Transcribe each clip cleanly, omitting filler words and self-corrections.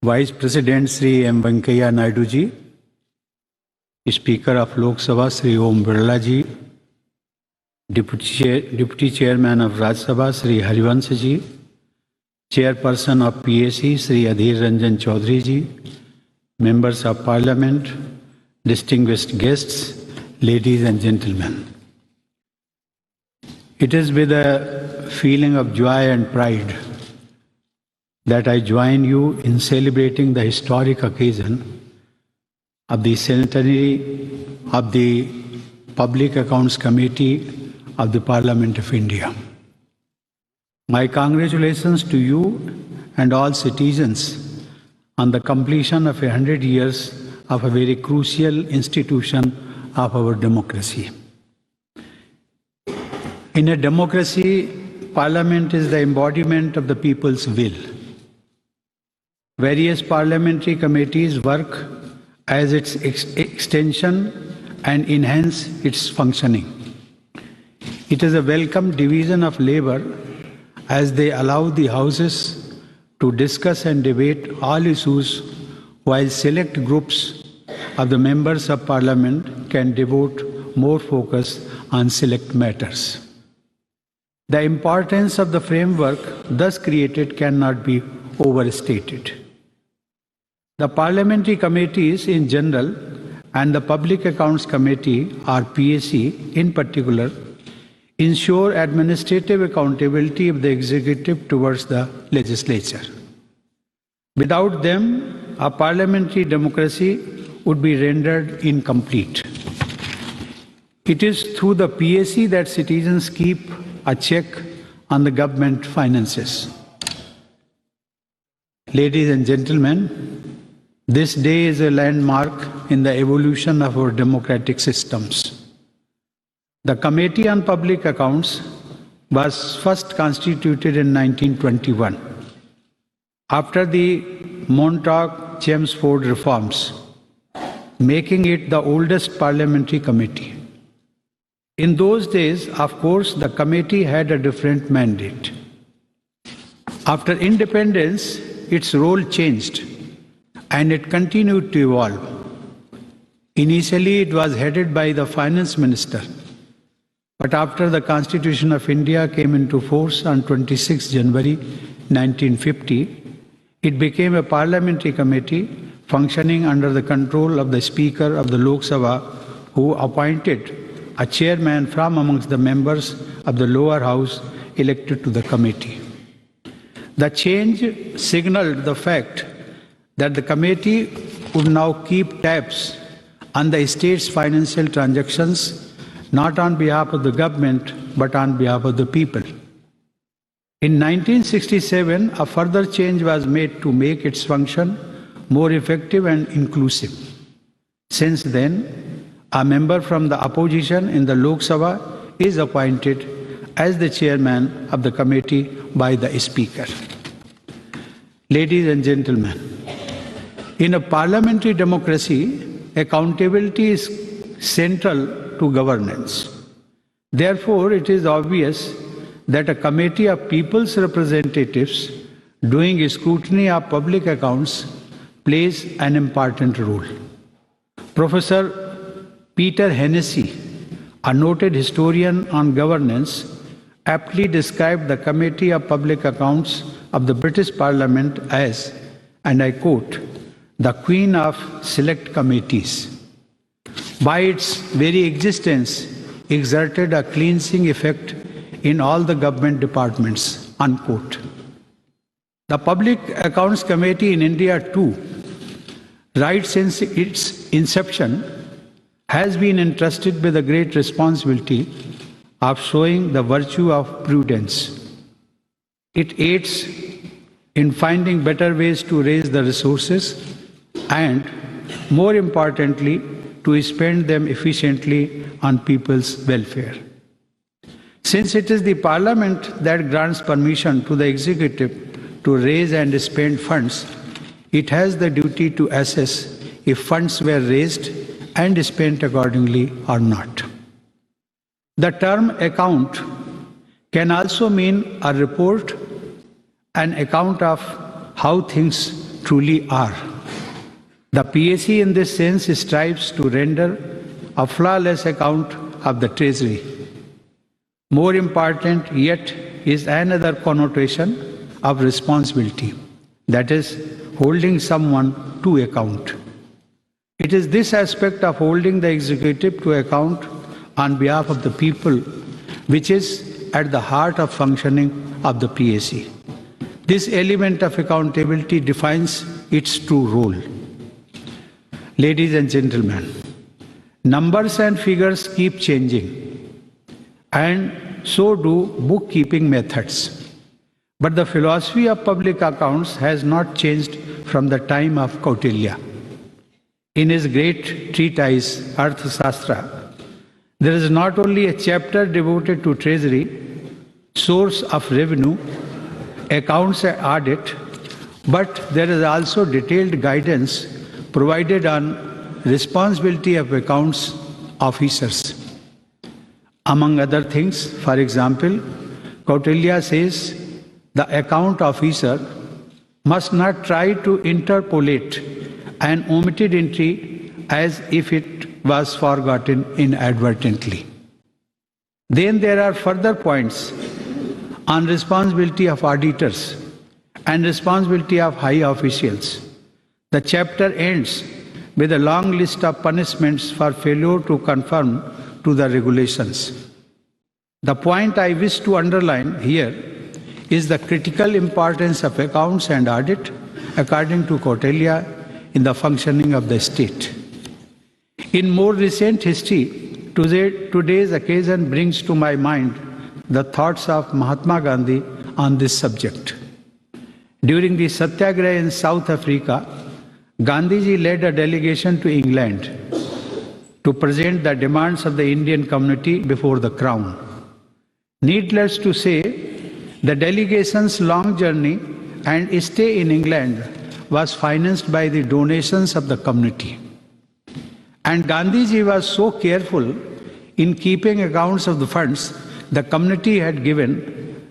Vice President Sri M. Venkaiah Naidu ji, Speaker of Lok Sabha Sri Om Birla ji, Deputy Chairman of Rajya Sabha Sri Harivansh ji, Chairperson of PAC Sri Adhir Ranjan Chaudhary ji, Members of Parliament, distinguished guests, ladies and gentlemen. It is with a feeling of joy and pride that I join you in celebrating the historic occasion of the centenary of the Public Accounts Committee of the Parliament of India. My congratulations to you and all citizens on the completion of 100 years of a very crucial institution of our democracy. In a democracy, Parliament is the embodiment of the people's will. Various parliamentary committees work as its extension and enhance its functioning. It is a welcome division of labor as they allow the houses to discuss and debate all issues, while select groups of the members of Parliament can devote more focus on select matters. The importance of the framework thus created cannot be overstated. The parliamentary committees in general and the Public Accounts Committee, or PAC in particular, ensure administrative accountability of the executive towards the legislature. Without them, a parliamentary democracy would be rendered incomplete. It is through the PAC that citizens keep a check on the government finances. Ladies and gentlemen, this day is a landmark in the evolution of our democratic systems. The Committee on Public Accounts was first constituted in 1921 after the Montauk-Chelmsford reforms, making it the oldest parliamentary committee. In those days, of course, the committee had a different mandate. After independence, its role changed and it continued to evolve. Initially, it was headed by the finance minister, but after the Constitution of India came into force on 26 January 1950, it became a parliamentary committee functioning under the control of the Speaker of the Lok Sabha, who appointed a chairman from amongst the members of the lower house elected to the committee. The change signaled the fact that the committee would now keep tabs on the state's financial transactions, not on behalf of the government, but on behalf of the people. In 1967, a further change was made to make its function more effective and inclusive. Since then, a member from the opposition in the Lok Sabha is appointed as the chairman of the committee by the Speaker. Ladies and gentlemen, in a parliamentary democracy, accountability is central to governance. Therefore, it is obvious that a committee of people's representatives doing scrutiny of public accounts plays an important role. Professor Peter Hennessy, a noted historian on governance, aptly described the Committee of Public Accounts of the British Parliament as, and I quote, the Queen of Select Committees. By its very existence, exerted a cleansing effect in all the government departments, unquote. The Public Accounts Committee in India too, right since its inception, has been entrusted with the great responsibility of showing the virtue of prudence. It aids in finding better ways to raise the resources and, more importantly, to spend them efficiently on people's welfare. Since it is the Parliament that grants permission to the executive to raise and spend funds, it has the duty to assess if funds were raised and spent accordingly or not. The term account can also mean a report, an account of how things truly are. The PAC in this sense strives to render a flawless account of the Treasury. More important yet is another connotation of responsibility, that is, holding someone to account. It is this aspect of holding the executive to account on behalf of the people which is at the heart of functioning of the PAC. This element of accountability defines its true role. Ladies and gentlemen, numbers and figures keep changing, and so do bookkeeping methods. But the philosophy of public accounts has not changed from the time of Kautilya. In his great treatise, Arthashastra, there is not only a chapter devoted to treasury, source of revenue, accounts and audit, but there is also detailed guidance provided on responsibility of accounts officers. Among other things, for example, Kautilya says the account officer must not try to interpolate an omitted entry as if it was forgotten inadvertently. Then there are further points on responsibility of auditors and responsibility of high officials. The chapter ends with a long list of punishments for failure to conform to the regulations. The point I wish to underline here is the critical importance of accounts and audit, according to Kautilya, in the functioning of the state. In more recent history, today's occasion brings to my mind the thoughts of Mahatma Gandhi on this subject. During the Satyagraha in South Africa, Gandhiji led a delegation to England to present the demands of the Indian community before the Crown. Needless to say, the delegation's long journey and stay in England was financed by the donations of the community. And Gandhiji was so careful in keeping accounts of the funds the community had given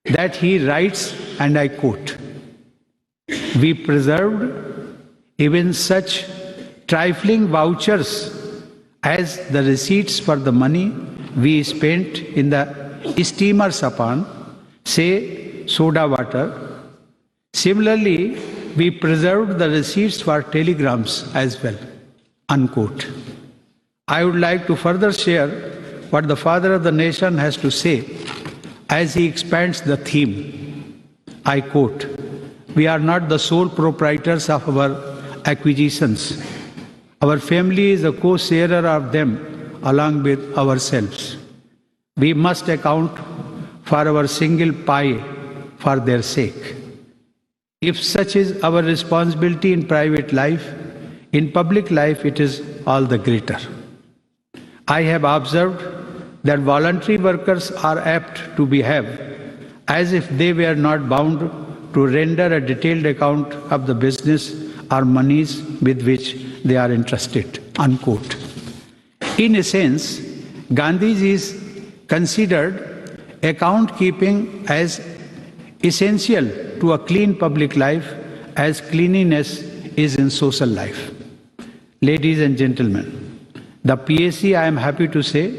that he writes, and I quote, "We preserved even such trifling vouchers as the receipts for the money we spent in the steamers upon, say, soda water. Similarly, we preserved the receipts for telegrams as well." Unquote. I would like to further share what the Father of the Nation has to say as he expands the theme. I quote, "We are not the sole proprietors of our acquisitions. Our family is a co-sharer of them along with ourselves. We must account for our single pie for their sake. If such is our responsibility in private life, in public life it is all the greater. I have observed that voluntary workers are apt to behave as if they were not bound to render a detailed account of the business or monies with which they are entrusted." Unquote. In a sense, Gandhiji considered account keeping as essential to a clean public life as cleanliness is in social life. Ladies and gentlemen, the PAC, I am happy to say,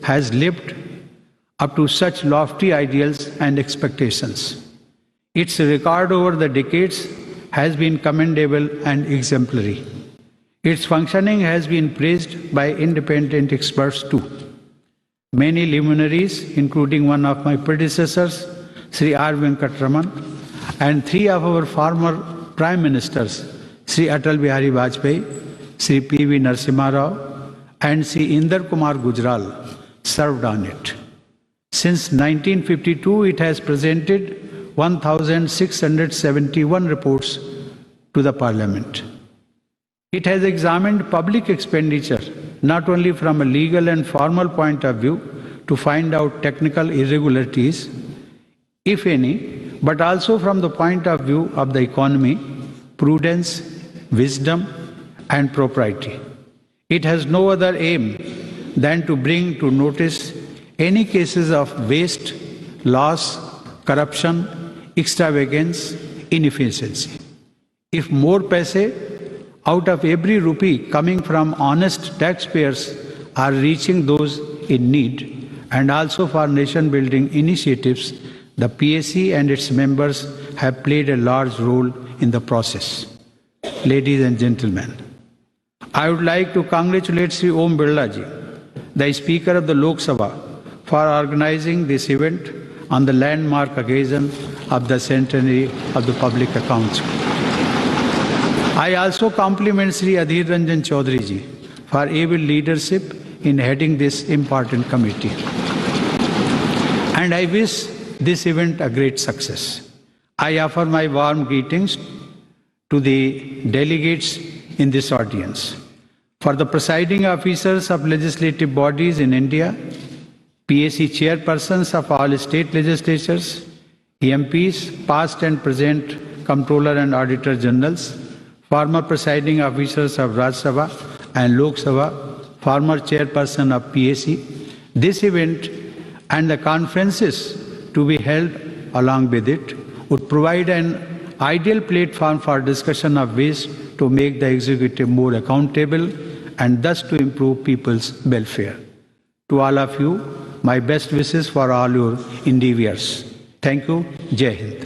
has lived up to such lofty ideals and expectations. Its record over the decades has been commendable and exemplary. Its functioning has been praised by independent experts too. Many luminaries, including one of my predecessors, Sri R. Venkataraman, and three of our former Prime Ministers, Sri Atal Bihari Vajpayee, Sri P.V. Narasimha Rao, and Sri Inder Kumar Gujral, served on it. Since 1952, it has presented 1,671 reports to the Parliament. It has examined public expenditure not only from a legal and formal point of view to find out technical irregularities, if any, but also from the point of view of the economy, prudence, wisdom, and propriety. It has no other aim than to bring to notice any cases of waste, loss, corruption, extravagance, inefficiency. If more paise out of every rupee coming from honest taxpayers are reaching those in need, and also for nation building initiatives, the PAC and its members have played a large role in the process. Ladies and gentlemen, I would like to congratulate Sri Om Birla ji, the Speaker of the Lok Sabha, for organizing this event on the landmark occasion of the centenary of the Public Accounts. I also compliment Sri Adhir Ranjan Chaudhary ji for able leadership in heading this important committee. And I wish this event a great success. I offer my warm greetings to the delegates in this audience. For the presiding officers of legislative bodies in India, PAC chairpersons of all state legislatures, MPs, past and present Comptroller and Auditor Generals, former presiding officers of Rajya Sabha and Lok Sabha, former chairperson of PAC, this event and the conferences to be held along with it would provide an ideal platform for discussion of ways to make the executive more accountable and thus to improve people's welfare. To all of you, my best wishes for all your endeavors. Thank you. Jai Hind.